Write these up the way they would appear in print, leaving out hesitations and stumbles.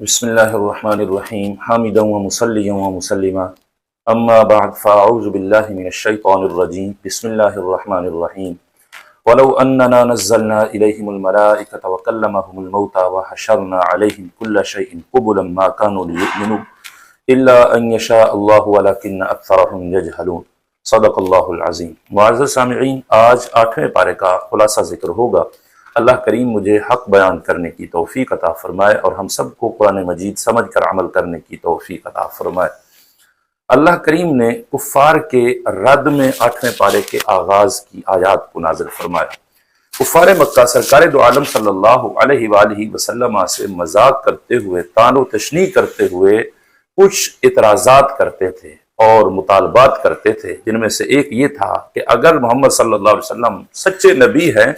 بسم اللہ الرحمن الرحیم حامدا ومصلیا ومسلما اما بعد فاعوذ باللہ من الشیطان الرجیم بسم اللہ الرحمن الرحیم ولو اننا نزلنا الیہم الملائکۃ وکلمہم الموتى وحشرنا علیہم کل شیء قبلا ما كانوا لیؤمنوا الا ان یشاء اللہ ولکن اکثرهم یجہلون صدق اللہ العظیم۔ معزز سامعین، آج 8ویں پارے کا خلاصہ ذکر ہوگا۔ اللہ کریم مجھے حق بیان کرنے کی توفیق عطا فرمائے اور ہم سب کو قرآن مجید سمجھ کر عمل کرنے کی توفیق عطا فرمائے۔ اللہ کریم نے کفار کے رد میں 8ویں پارے کے آغاز کی آیات کو نازل فرمایا۔ کفار مکہ سرکار دو عالم صلی اللہ علیہ وآلہ وسلم سے مذاق کرتے ہوئے، طعن و تشنیع کرتے ہوئے کچھ اعتراضات کرتے تھے اور مطالبات کرتے تھے، جن میں سے ایک یہ تھا کہ اگر محمد صلی اللہ علیہ وسلم سچے نبی ہیں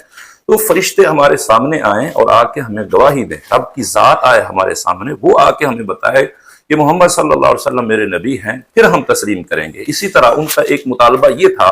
تو فرشتے ہمارے سامنے آئیں اور آ کے ہمیں گواہی دیں، رب کی ذات آئے ہمارے سامنے، وہ آ کے ہمیں بتائے کہ محمد صلی اللہ علیہ وسلم میرے نبی ہیں، پھر ہم تسلیم کریں گے۔ اسی طرح ان کا ایک مطالبہ یہ تھا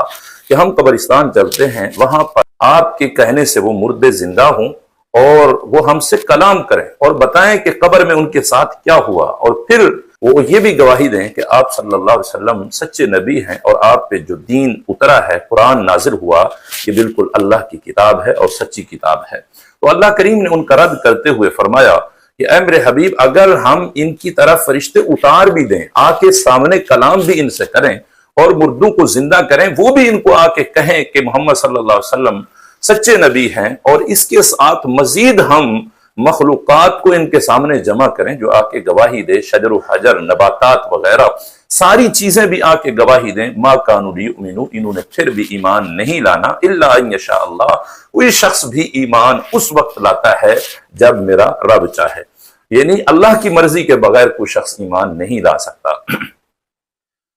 کہ ہم قبرستان چلتے ہیں، وہاں پر آپ کے کہنے سے وہ مردے زندہ ہوں اور وہ ہم سے کلام کریں اور بتائیں کہ قبر میں ان کے ساتھ کیا ہوا، اور پھر وہ یہ بھی گواہی دیں کہ آپ صلی اللہ علیہ وسلم سچے نبی ہیں اور آپ پہ جو دین اترا ہے، قرآن نازل ہوا، یہ بالکل اللہ کی کتاب ہے اور سچی کتاب ہے۔ تو اللہ کریم نے ان کا رد کرتے ہوئے فرمایا کہ اے میرے حبیب، اگر ہم ان کی طرف فرشتے اتار بھی دیں، آ کے سامنے کلام بھی ان سے کریں اور مردوں کو زندہ کریں، وہ بھی ان کو آ کے کہیں کہ محمد صلی اللہ علیہ وسلم سچے نبی ہیں، اور اس کے ساتھ مزید ہم مخلوقات کو ان کے سامنے جمع کریں جو آ کے گواہی دے، شجر و حجر، نباتات وغیرہ ساری چیزیں بھی آ کے گواہی دیں، ما کانوا لیؤمنوا، انہوں نے پھر بھی ایمان نہیں لانا، الا ان یشاء اللہ، کوئی شخص بھی ایمان اس وقت لاتا ہے جب میرا رب چاہے، یعنی اللہ کی مرضی کے بغیر کوئی شخص ایمان نہیں لا سکتا۔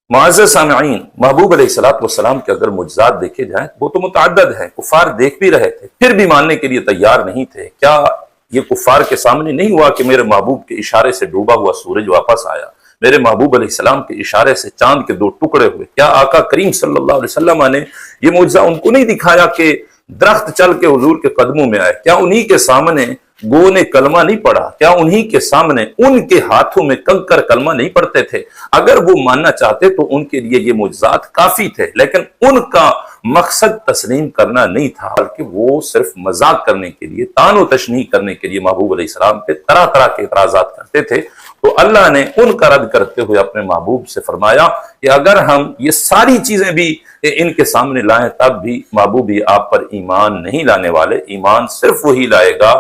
معزز سامعین، محبوب علیہ السلام کے اگر معجزات دیکھے جائیں وہ تو متعدد ہیں، کفار دیکھ بھی رہے تھے پھر بھی ماننے کے لیے تیار نہیں تھے۔ کیا یہ کفار کے سامنے نہیں ہوا کہ میرے محبوب کے اشارے سے ڈوبا ہوا سورج واپس آیا، میرے محبوب علیہ السلام کے اشارے سے چاند کے 2 ٹکڑے ہوئے؟ کیا آقا کریم صلی اللہ علیہ وسلم نے یہ معجزہ ان کو نہیں دکھایا کہ درخت چل کے حضور کے قدموں میں آئے؟ کیا انہی کے سامنے گو نے کلمہ نہیں پڑھا؟ کیا انہی کے سامنے ان کے ہاتھوں میں کنکر کلمہ نہیں پڑھتے تھے؟ اگر وہ ماننا چاہتے تو ان کے لیے یہ معجزات کافی تھے، لیکن ان کا مقصد تسلیم کرنا نہیں تھا، بلکہ وہ صرف مذاق کرنے کے لیے، طعن و تشنیع کرنے کے لیے محبوب علیہ السلام پہ طرح طرح کے اعتراضات کرتے تھے۔ تو اللہ نے ان کا رد کرتے ہوئے اپنے محبوب سے فرمایا کہ اگر ہم یہ ساری چیزیں بھی ان کے سامنے لائیں تب بھی محبوبی آپ پر ایمان نہیں لانے والے، ایمان صرف وہی لائے گا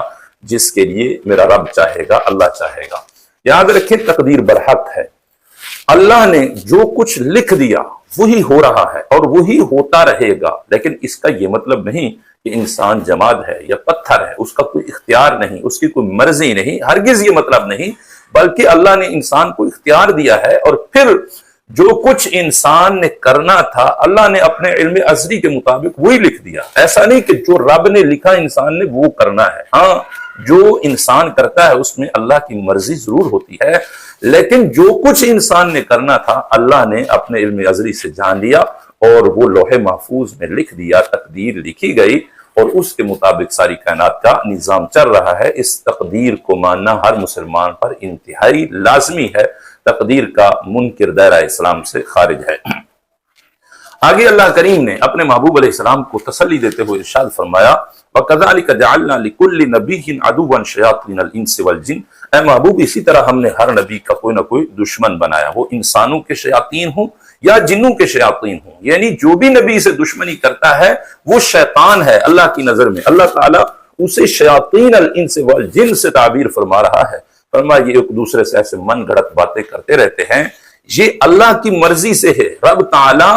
جس کے لیے میرا رب چاہے گا، اللہ چاہے گا۔ یاد رکھیں، تقدیر برحق ہے، اللہ نے جو کچھ لکھ دیا وہی ہو رہا ہے اور وہی ہوتا رہے گا، لیکن اس کا یہ مطلب نہیں کہ انسان جماد ہے یا پتھر ہے، اس کا کوئی اختیار نہیں، اس کی کوئی مرضی نہیں، ہرگز یہ مطلب نہیں، بلکہ اللہ نے انسان کو اختیار دیا ہے، اور پھر جو کچھ انسان نے کرنا تھا اللہ نے اپنے علم ازلی کے مطابق وہی لکھ دیا۔ ایسا نہیں کہ جو رب نے لکھا انسان نے وہ کرنا ہے، ہاں جو انسان کرتا ہے اس میں اللہ کی مرضی ضرور ہوتی ہے، لیکن جو کچھ انسان نے کرنا تھا اللہ نے اپنے علم ازلی سے جان لیا اور وہ لوح محفوظ میں لکھ دیا، تقدیر لکھی گئی اور اس کے مطابق ساری کائنات کا نظام چل رہا ہے۔ اس تقدیر کو ماننا ہر مسلمان پر انتہائی لازمی ہے، تقدیر کا منکر دائرہ اسلام سے خارج ہے۔ آگے اللہ کریم نے اپنے محبوب علیہ السلام کو تسلی دیتے ہوئے ارشاد فرمایا، وَكَذَلِكَ جَعَلْنَا لِكُلِّ نَبِيٍّ عَدُوًّا شَيَاطِينَ الْإِنسِ وَالْجِنِّ، اے محبوب اسی طرح ہم نے ہر نبی کا کوئی نہ کوئی دشمن بنایا، وہ انسانوں کے شیاطین ہوں یا جنوں کے شیاطین ہوں، یعنی جو بھی نبی سے دشمنی کرتا ہے وہ شیطان ہے اللہ کی نظر میں۔ اللہ تعالیٰ اسے شیاطین الانس والجن سے تعبیر فرما رہا ہے، فرمایا یہ ایک دوسرے سے ایسے من گھڑت باتیں کرتے رہتے ہیں، یہ اللہ کی مرضی سے ہے۔ رب تعالیٰ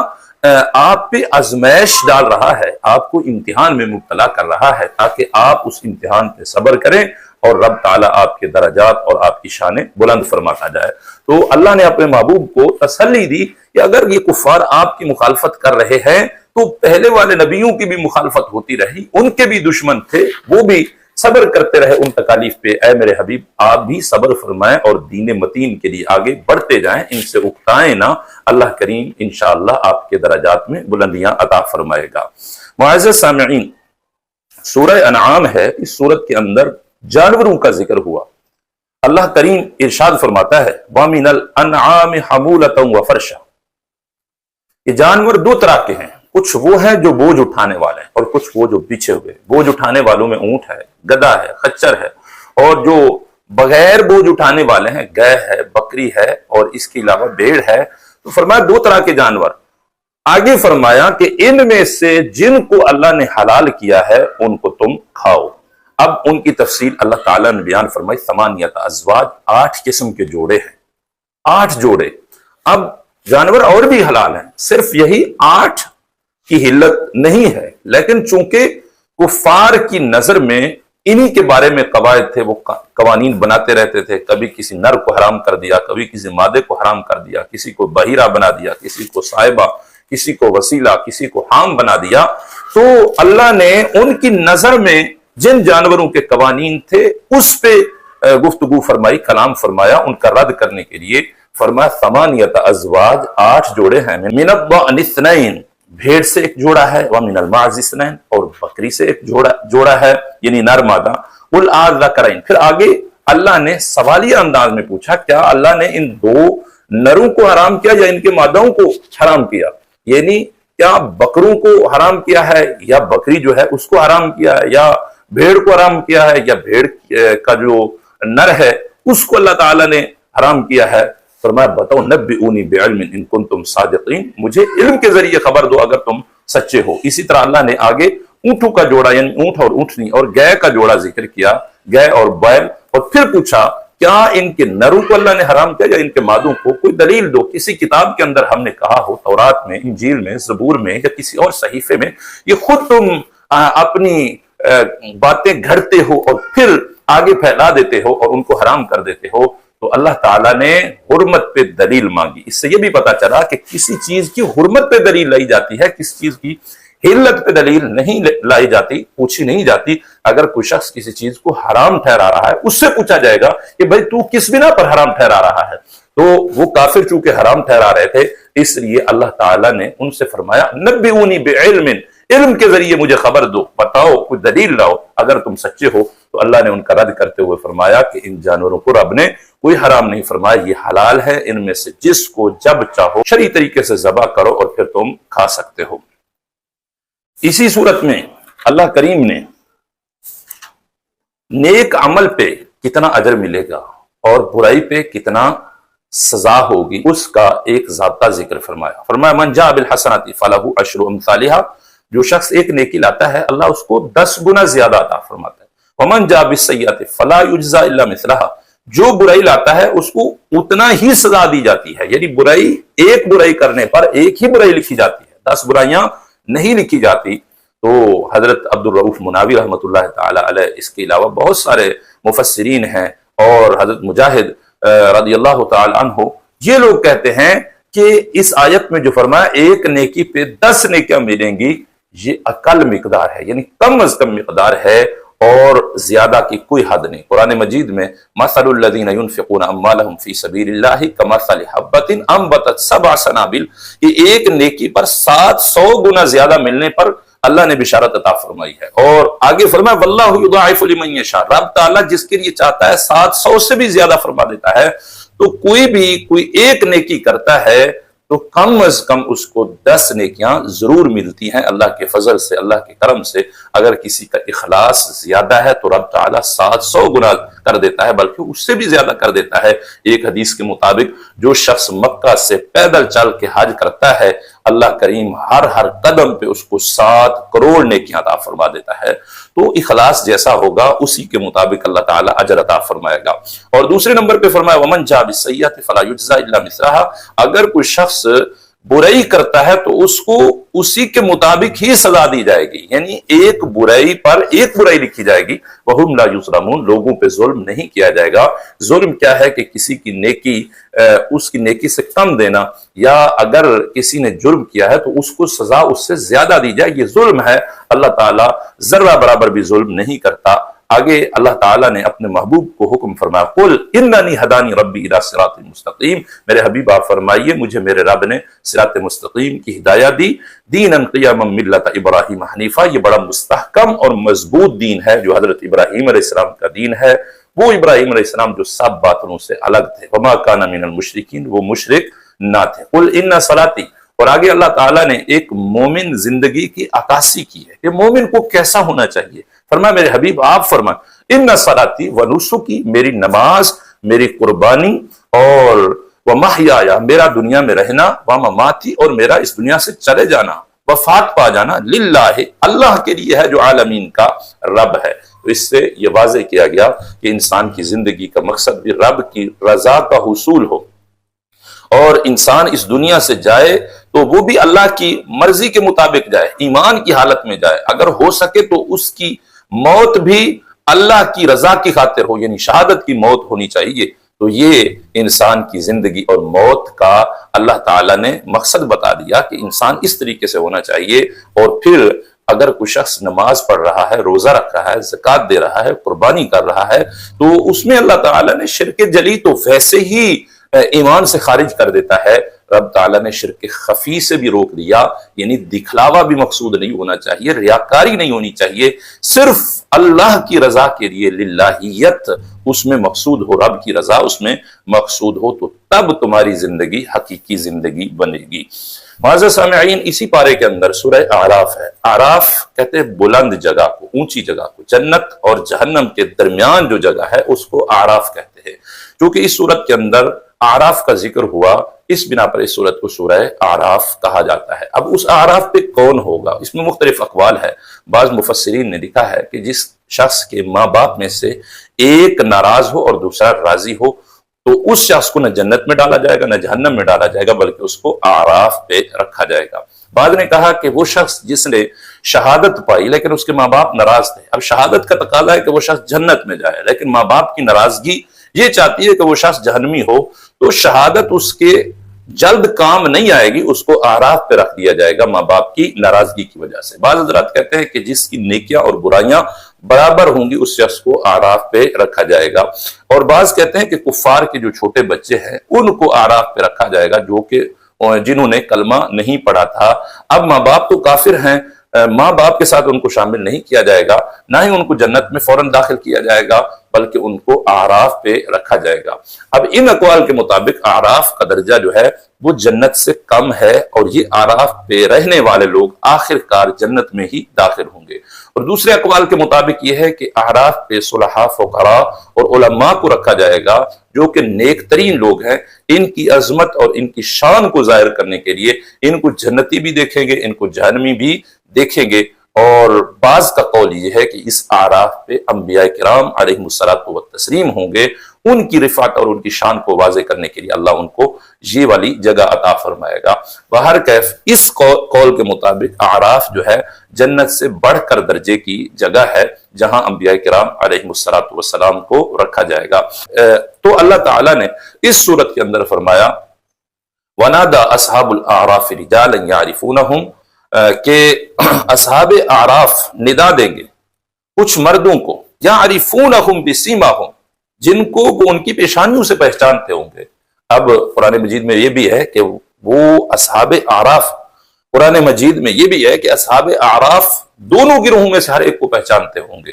آپ پہ آزمائش ڈال رہا ہے، آپ کو امتحان میں مبتلا کر رہا ہے تاکہ آپ اس امتحان پہ صبر کریں اور رب تعالیٰ آپ کے درجات اور آپ کی شانیں بلند فرماتا جائے۔ تو اللہ نے اپنے محبوب کو تسلی دی کہ اگر یہ کفار آپ کی مخالفت کر رہے ہیں تو پہلے والے نبیوں کی بھی مخالفت ہوتی رہی، ان کے بھی دشمن تھے، وہ بھی صبر کرتے رہے ان تکالیف پہ۔ اے میرے حبیب، آپ بھی صبر فرمائیں اور دین متین کے لیے آگے بڑھتے جائیں، ان سے اکتائیں نہ، اللہ کریم انشاءاللہ آپ کے درجات میں بلندیاں عطا فرمائے گا۔ معزز سامعین، سورہ انعام ہے، اس سورت کے اندر جانوروں کا ذکر ہوا۔ اللہ کریم ارشاد فرماتا ہے وَمِنَ الْأَنْعَامِ حَمُولَةً وَفَرْشًا، یہ جانور دو طرح کے ہیں، کچھ وہ ہیں جو بوجھ اٹھانے والے ہیں اور کچھ وہ جو پیچھے ہوئے۔ بوجھ اٹھانے والوں میں اونٹ ہے، گدھا ہے، خچر ہے، اور جو بغیر بوجھ اٹھانے والے ہیں گائے ہے، بکری ہے اور اس کے علاوہ بھیڑ ہے۔ تو فرمایا دو طرح کے جانور، آگے فرمایا کہ ان میں سے جن کو اللہ نے حلال کیا ہے ان کو تم کھاؤ۔ اب ان کی تفصیل اللہ تعالیٰ نے بیان فرمائی، ثمانیۃ ازواج، 8 قسم کے جوڑے ہیں، 8 جوڑے۔ اب جانور اور بھی حلال ہیں، صرف یہی 8 کی حلت نہیں ہے، لیکن چونکہ کفار کی نظر میں انہی کے بارے میں قواعد تھے، وہ قوانین بناتے رہتے تھے، کبھی کسی نر کو حرام کر دیا، کبھی کسی مادے کو حرام کر دیا، کسی کو بحیرہ بنا دیا، کسی کو صائبہ، کسی کو وسیلہ، کسی کو حام بنا دیا۔ تو اللہ نے ان کی نظر میں جن جانوروں کے قوانین تھے اس پہ گفتگو فرمائی، کلام فرمایا، ان کا رد کرنے کے لیے فرمایا ثمانیۃ ازواج، 8 جوڑے ہیں، من الضأن اثنین، بھیڑ سے ایک جوڑا ہے، ومن الماعز اثنین، اور بکری سے ایک جوڑا ہے، یعنی نر مادہ، قل آذکرین۔ پھر آگے اللہ نے سوالیہ انداز میں پوچھا کیا اللہ نے ان 2 نروں کو حرام کیا یا ان کے مادوں کو حرام کیا، یعنی کیا بکروں کو حرام کیا ہے یا بکری جو ہے اس کو حرام کیا ہے، یا بھیڑ کو حرام کیا ہے یا بھیڑ کا جو نر ہے اس کو اللہ تعالیٰ نے حرام کیا ہے۔ فرمایا بتاؤ نبئونی بعلم ان کنتم صادقین، مجھے علم کے ذریعے خبر دو اگر تم سچے ہو۔ اسی طرح اللہ نے آگے اونٹوں کا جوڑا یعنی اونٹ اور اونٹنی اور گائے کا جوڑا ذکر کیا، گائے اور بیل، اور پھر پوچھا کیا ان کے نروں کو اللہ نے حرام کیا یا ان کے مادوں کو، کوئی دلیل دو، کسی کتاب کے اندر ہم نے کہا ہو، تورات میں، انجیل میں، زبور میں یا کسی اور صحیفے میں، یہ خود تم اپنی باتیں گھڑتے ہو اور پھر آگے پھیلا دیتے ہو اور ان کو حرام کر دیتے ہو۔ تو اللہ تعالیٰ نے حرمت پہ دلیل مانگی۔ اس سے یہ بھی پتا چلا کہ کسی چیز کی حرمت پہ دلیل لائی جاتی ہے، کسی چیز کی حلت پہ دلیل نہیں لائی جاتی، پوچھی نہیں جاتی۔ اگر کوئی شخص کسی چیز کو حرام ٹھہرا رہا ہے اس سے پوچھا جائے گا کہ بھائی تو کس بنا پر حرام ٹھہرا رہا ہے، تو وہ کافر چونکہ حرام ٹھہرا رہے تھے، اس لیے اللہ تعالیٰ نے ان سے فرمایا نبئونی بعلم، علم کے ذریعے مجھے خبر دو، بتاؤ، کوئی دلیل لاؤ اگر تم سچے ہو۔ تو اللہ نے ان کا رد کرتے ہوئے فرمایا کہ ان جانوروں کو رب نے کوئی حرام نہیں فرمایا، یہ حلال ہے، ان میں سے جس کو جب چاہو شرعی طریقے سے ذبح کرو اور پھر تم کھا سکتے ہو۔ اسی صورت میں اللہ کریم نے نیک عمل پہ کتنا اجر ملے گا اور برائی پہ کتنا سزا ہوگی اس کا ایک ضابطہ ذکر فرمایا۔ فرمایا من جاء بالحسنۃ فلہ عشر امثالھا، جو شخص ایک نیکی لاتا ہے اللہ اس کو 10 گنا زیادہ عطا فرماتا ہے۔ ومن جاء بالسیئۃ فلا یجزی الا مثلھا، جو برائی لاتا ہے اس کو اتنا ہی سزا دی جاتی ہے، یعنی برائی، ایک برائی کرنے پر ایک ہی برائی لکھی جاتی ہے، 10 برائیاں نہیں لکھی جاتی۔ تو حضرت عبد الرؤف مناوی رحمۃ اللہ تعالی علیہ، اس کے علاوہ بہت سارے مفسرین ہیں، اور حضرت مجاہد رضی اللہ تعالی عنہ، یہ لوگ کہتے ہیں کہ اس آیت میں جو فرمایا ایک نیکی پہ 10 نیکیاں ملیں گی، یہ اقل مقدار ہے، یعنی کم از کم مقدار ہے اور زیادہ کی کوئی حد نہیں۔ قرآن مجید میں مثل الذین ينفقون اموالهم فی سبیل اللہ کمثل حبۃ انبتت 7 سنابل، یہ ایک نیکی پر 700 گنا زیادہ ملنے پر اللہ نے بشارت عطا فرمائی ہے۔ اور آگے فرمایا واللہ یضاعف لمن یشاء، رب تعالیٰ جس کے لیے چاہتا ہے 700 سے بھی زیادہ فرما دیتا ہے۔ تو کوئی ایک نیکی کرتا ہے تو کم از کم اس کو 10 نیکیاں ضرور ملتی ہیں اللہ کے فضل سے، اللہ کے کرم سے۔ اگر کسی کا اخلاص زیادہ ہے تو رب تعالیٰ 700 گنا کر دیتا ہے، بلکہ اس سے بھی زیادہ کر دیتا ہے۔ ایک حدیث کے مطابق جو شخص مکہ سے پیدل چل کے حج کرتا ہے، اللہ کریم ہر قدم پہ اس کو 7 کروڑ نیکیاں عطا فرما دیتا ہے۔ تو اخلاص جیسا ہوگا اسی کے مطابق اللہ تعالیٰ اجر عطا فرمائے گا۔ اور دوسرے نمبر پہ فرمایا ومن جاء بالسیئۃ فلا یجزی الا مثلھا، اگر کوئی شخص برائی کرتا ہے تو اس کو اسی کے مطابق ہی سزا دی جائے گی، یعنی ایک برائی پر ایک برائی لکھی جائے گی۔ وہم لا یظلمون، لوگوں پہ ظلم نہیں کیا جائے گا۔ ظلم کیا ہے کہ کسی کی نیکی اس کی نیکی سے کم دینا، یا اگر کسی نے جرم کیا ہے تو اس کو سزا اس سے زیادہ دی جائے، یہ ظلم ہے۔ اللہ تعالیٰ ذرہ برابر بھی ظلم نہیں کرتا۔ آگے اللہ تعالیٰ نے اپنے محبوب کو حکم فرمایا قل اننی ہدانی ربی الی صراط مستقیم، میرے حبیب آپ فرمائیے مجھے میرے رب نے صراط مستقیم کی ہدایت دی، دینا قیما ملت ابراہیم حنیفہ، یہ بڑا مستحکم اور مضبوط دین ہے جو حضرت ابراہیم علیہ السلام کا دین ہے، وہ ابراہیم علیہ السلام جو سب باطلوں سے الگ تھے، وما کان من المشرکین، وہ مشرک نہ تھے۔ قل ان صلاتی، اور آگے اللہ تعالیٰ نے ایک مومن زندگی کی عکاسی کی ہے کہ مومن کو کیسا ہونا چاہیے، فرمایا میرے حبیب آپ فرمائیں ان صلاتی و نسکی، میری نماز، میری قربانی، اور ومحیایا، میرا دنیا میں رہنا، ومماتی، اور میرا اس دنیا سے چلے جانا، وفات پا جانا، للہ، اللہ کے لیے ہے جو عالمین کا رب ہے۔ تو اس سے یہ واضح کیا گیا کہ انسان کی زندگی کا مقصد بھی رب کی رضا کا حصول ہو، اور انسان اس دنیا سے جائے تو وہ بھی اللہ کی مرضی کے مطابق جائے، ایمان کی حالت میں جائے، اگر ہو سکے تو اس کی موت بھی اللہ کی رضا کی خاطر ہو، یعنی شہادت کی موت ہونی چاہیے۔ تو یہ انسان کی زندگی اور موت کا اللہ تعالیٰ نے مقصد بتا دیا کہ انسان اس طریقے سے ہونا چاہیے۔ اور پھر اگر کوئی شخص نماز پڑھ رہا ہے، روزہ رکھ رہا ہے، زکوٰۃ دے رہا ہے، قربانی کر رہا ہے، تو اس میں اللہ تعالیٰ نے شرک جلی تو ویسے ہی ایمان سے خارج کر دیتا ہے، رب تعالیٰ نے شرک خفی سے بھی روک دیا، یعنی دکھلاوا بھی مقصود نہیں ہونا چاہیے، ریاکاری نہیں ہونی چاہیے، صرف اللہ کی رضا کے لیے، للہیت اس میں مقصود ہو، رب کی رضا اس میں مقصود ہو، تو تب تمہاری زندگی حقیقی زندگی بنے گی۔ معزز سامعین، اسی پارے کے اندر سورہ اعراف ہے، اعراف کہتے ہیں بلند جگہ کو، اونچی جگہ کو، جنت اور جہنم کے درمیان جو جگہ ہے اس کو اعراف کہتے ہیں۔ چونکہ اس سورت کے اندر اعراف کا ذکر ہوا، اس بنا پر اس سورت کو سورہ اعراف کہا جاتا ہے۔ اب اس اعراف پہ کون ہوگا، اس میں مختلف اقوال ہے۔ بعض مفسرین نے لکھا ہے کہ جس شخص کے ماں باپ میں سے ایک ناراض ہو اور دوسرا راضی ہو تو اس شخص کو نہ جنت میں ڈالا جائے گا نہ جہنم میں ڈالا جائے گا، بلکہ اس کو اعراف پہ رکھا جائے گا۔ بعض نے کہا کہ وہ شخص جس نے شہادت پائی لیکن اس کے ماں باپ ناراض تھے، اب شہادت کا تقاضا ہے کہ وہ شخص جنت میں جائے، لیکن ماں باپ کی ناراضگی یہ چاہتی ہے کہ وہ شخص جہنمی ہو، تو شہادت اس کے جلد کام نہیں آئے گی، اس کو اعراف پہ رکھ دیا جائے گا ماں باپ کی ناراضگی کی وجہ سے۔ بعض حضرات کہتے ہیں کہ جس کی نیکیاں اور برائیاں برابر ہوں گی اس شخص کو اعراف پہ رکھا جائے گا، اور بعض کہتے ہیں کہ کفار کے جو چھوٹے بچے ہیں ان کو اعراف پہ رکھا جائے گا، جو کہ جنہوں نے کلمہ نہیں پڑھا تھا۔ اب ماں باپ تو کافر ہیں، ماں باپ کے ساتھ ان کو شامل نہیں کیا جائے گا، نہ ہی ان کو جنت میں فوراً داخل کیا جائے گا، بلکہ ان کو اعراف پہ رکھا جائے گا۔ اب ان اقوال کے مطابق اعراف کا درجہ جو ہے وہ جنت سے کم ہے، اور یہ اعراف پہ رہنے والے لوگ آخر کار جنت میں ہی داخل ہوں گے۔ اور دوسرے اقوال کے مطابق یہ ہے کہ اعراف پہ صلحاء، فقراء اور علماء کو رکھا جائے گا، جو کہ نیک ترین لوگ ہیں۔ ان کی عظمت اور ان کی شان کو ظاہر کرنے کے لیے ان کو جنتی بھی دیکھیں گے، ان کو جہنمی بھی دیکھیں گے۔ اور بعض کا قول یہ ہے کہ اس اعراف پہ انبیاء کرام علیہم الصلوۃ والتسلیم ہوں گے، ان کی رفعت اور ان کی شان کو واضح کرنے کے لیے اللہ ان کو یہ والی جگہ عطا فرمائے گا۔ بہر کیف اس قول کے مطابق اعراف جو ہے جنت سے بڑھ کر درجے کی جگہ ہے، جہاں انبیاء کرام علیہم الصلوۃ والسلام کو رکھا جائے گا۔ تو اللہ تعالیٰ نے اس صورت کے اندر فرمایا وَنَادَى أَصْحَابُ الْأَعْرَافِ رِجَالًا يَعْرِفُونَهُمْ، کہ اصحاب اعراف ندا دیں گے کچھ مردوں کو، یعرفونہم بسیماہم، جن کو وہ ان کی پیشانیوں سے پہچانتے ہوں گے۔ اب قرآن مجید میں یہ بھی ہے کہ وہ اصحاب اعراف، قرآن مجید میں یہ بھی ہے کہ اصحاب اعراف دونوں گروہوں میں سے ہر ایک کو پہچانتے ہوں گے،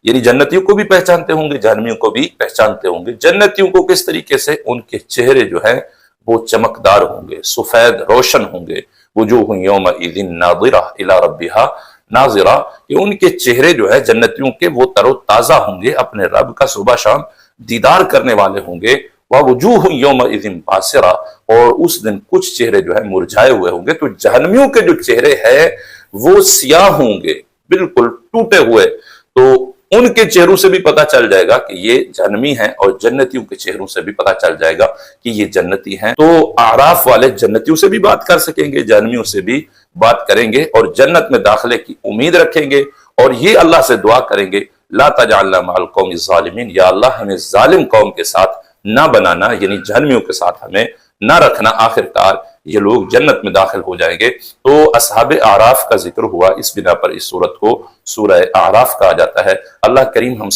یعنی جنتیوں کو بھی پہچانتے ہوں گے، جہنمیوں کو بھی پہچانتے ہوں گے۔ جنتیوں کو کس طریقے سے؟ ان کے چہرے جو ہیں وہ چمکدار ہوں گے، سفید روشن ہوں گے، وجوہ یومئذ ناظرہ الی ربہا ناظرہ، کہ ان کے چہرے جو ہے جنتیوں کے وہ تر و تازہ ہوں گے، اپنے رب کا صبح شام دیدار کرنے والے ہوں گے۔ ووجوہ یومئذ باسرہ، اور اس دن کچھ چہرے جو ہے مرجھائے ہوئے ہوں گے۔ تو جہنمیوں کے جو چہرے ہیں وہ سیاہ ہوں گے، بالکل ٹوٹے ہوئے، تو ان کے چہروں سے بھی پتہ چل جائے گا کہ یہ جہنمی ہیں، اور جنتیوں کے چہروں سے بھی پتہ چل جائے گا کہ یہ جنتی ہیں۔ تو اعراف والے جنتیوں سے بھی بات کر سکیں گے، جہنمیوں سے بھی بات کریں گے، اور جنت میں داخلے کی امید رکھیں گے، اور یہ اللہ سے دعا کریں گے لا تجعلنا مع القوم الظالمین، یا اللہ ہمیں ظالم قوم کے ساتھ نہ بنانا، یعنی جہنمیوں کے ساتھ ہمیں نہ رکھنا، آخر کار یہ لوگ جنت میں داخل ہو جائیں گے۔ تو اصحاب اعراف کا ذکر ہوا، اس بنا پر اس سورت کو سورہ اعراف کہا جاتا ہے۔ اللہ کریم ہم